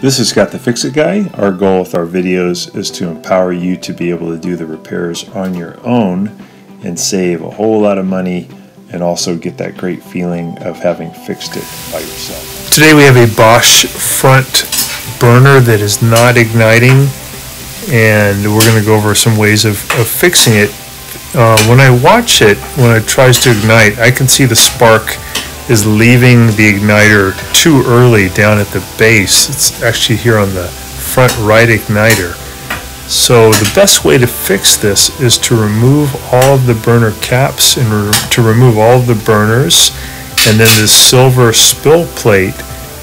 This is Scott the Fix-It Guy. Our goal with our videos is to empower you to be able to do the repairs on your own and save a whole lot of money and also get that great feeling of having fixed it by yourself. Today we have a Bosch front burner that is not igniting, and we're going to go over some ways of fixing it. When I watch it, when it tries to ignite, I can see the spark is leaving the igniter too early down at the base. It's actually here on the front right igniter. So the best way to fix this is to remove all of the burner caps and to remove all of the burners, and then this silver spill plate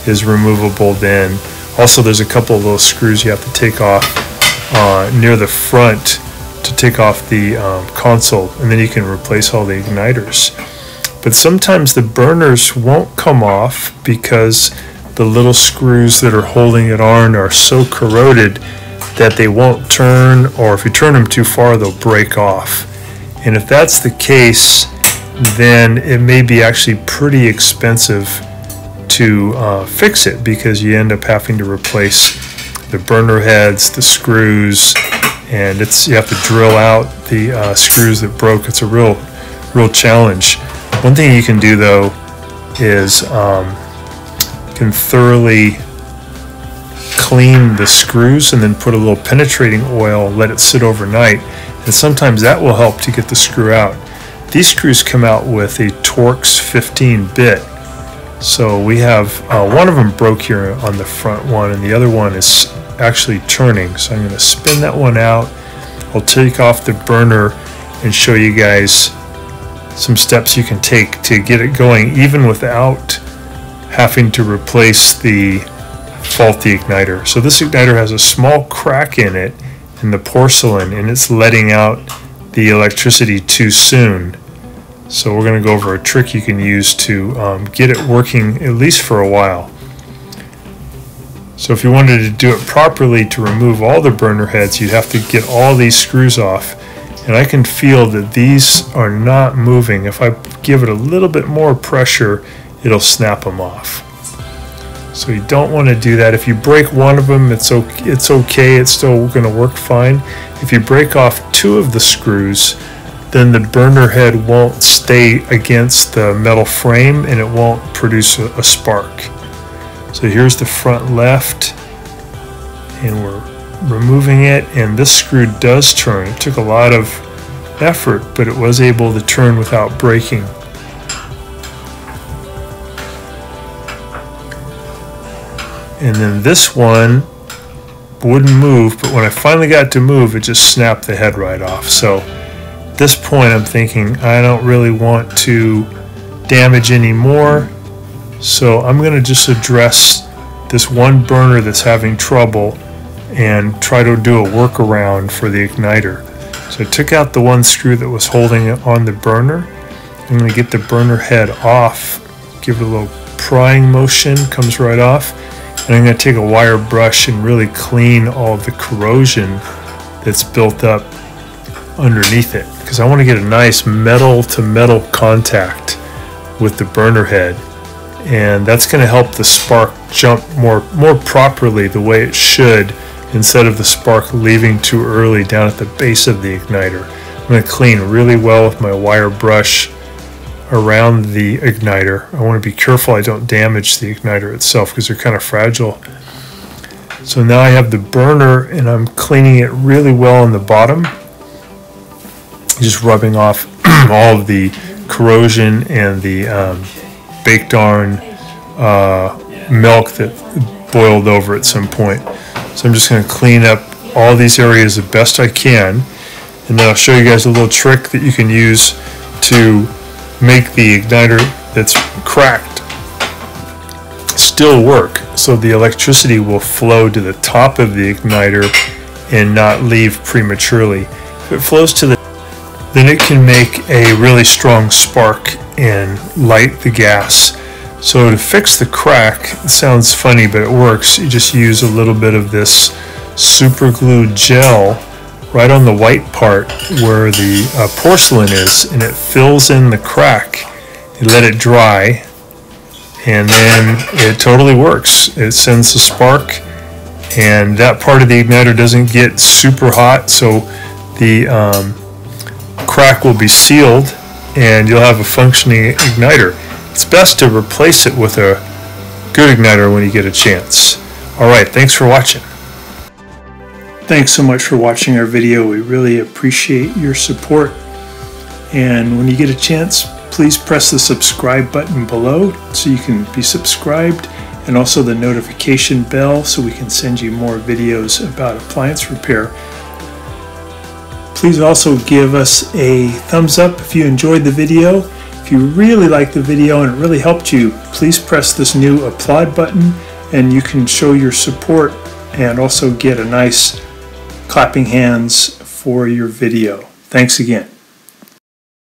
is removable then. Also, there's a couple of little screws you have to take off near the front to take off the console, and then you can replace all the igniters. But sometimes the burners won't come off because the little screws that are holding it on are so corroded that they won't turn, or if you turn them too far, they'll break off. And if that's the case, then it may be actually pretty expensive to fix it, because you end up having to replace the burner heads, the screws, and you have to drill out the screws that broke. It's a real challenge. One thing you can do though is can thoroughly clean the screws and then put a little penetrating oil, let it sit overnight, and sometimes that will help to get the screw out. These screws come out with a Torx 15-bit. So we have one of them broke here on the front one, and the other one is actually turning. So I'm going to spin that one out. I'll take off the burner and show you guys some steps you can take to get it going even without having to replace the faulty igniter. So this igniter has a small crack in it in the porcelain, and it's letting out the electricity too soon. So we're going to go over a trick you can use to get it working at least for a while. So if you wanted to do it properly, to remove all the burner heads, you'd have to get all these screws off. And I can feel that these are not moving. If I give it a little bit more pressure, it'll snap them off. So you don't want to do that. If you break one of them, it's okay. It's still going to work fine. If you break off two of the screws, then the burner head won't stay against the metal frame and it won't produce a spark. So here's the front left, and we're removing it, and this screw does turn. It took a lot of effort, but it was able to turn without breaking. And then this one wouldn't move, but when I finally got to move, it just snapped the head right off. So at this point I'm thinking I don't really want to damage any more, so I'm going to just address this one burner that's having trouble and try to do a workaround for the igniter. So I took out the one screw that was holding it on the burner. I'm going to get the burner head off, give it a little prying motion, comes right off, and I'm going to take a wire brush and really clean all of the corrosion that's built up underneath it, because I want to get a nice metal to metal contact with the burner head, and that's going to help the spark jump more properly the way it should, instead of the spark leaving too early down at the base of the igniter. I'm going to clean really well with my wire brush around the igniter. I want to be careful I don't damage the igniter itself, because they're kind of fragile. So now I have the burner, and I'm cleaning it really well on the bottom, just rubbing off all of the corrosion and the baked iron milk that boiled over at some point. So I'm just going to clean up all these areas the best I can, and then I'll show you guys a little trick that you can use to make the igniter that's cracked still work, so the electricity will flow to the top of the igniter and not leave prematurely. If it flows to the, then it can make a really strong spark and light the gas. So to fix the crack, it sounds funny, but it works. You just use a little bit of this super glue gel right on the white part where the porcelain is, and it fills in the crack. You let it dry, and then it totally works. It sends a spark, and that part of the igniter doesn't get super hot, so the crack will be sealed and you'll have a functioning igniter. It's best to replace it with a good igniter when you get a chance. Alright, thanks for watching. Thanks so much for watching our video. We really appreciate your support. And when you get a chance, please press the subscribe button below so you can be subscribed, and also the notification bell so we can send you more videos about appliance repair. Please also give us a thumbs up if you enjoyed the video. If you really liked the video and it really helped you, please press this new applaud button and you can show your support and also get a nice clapping hands for your video. Thanks again.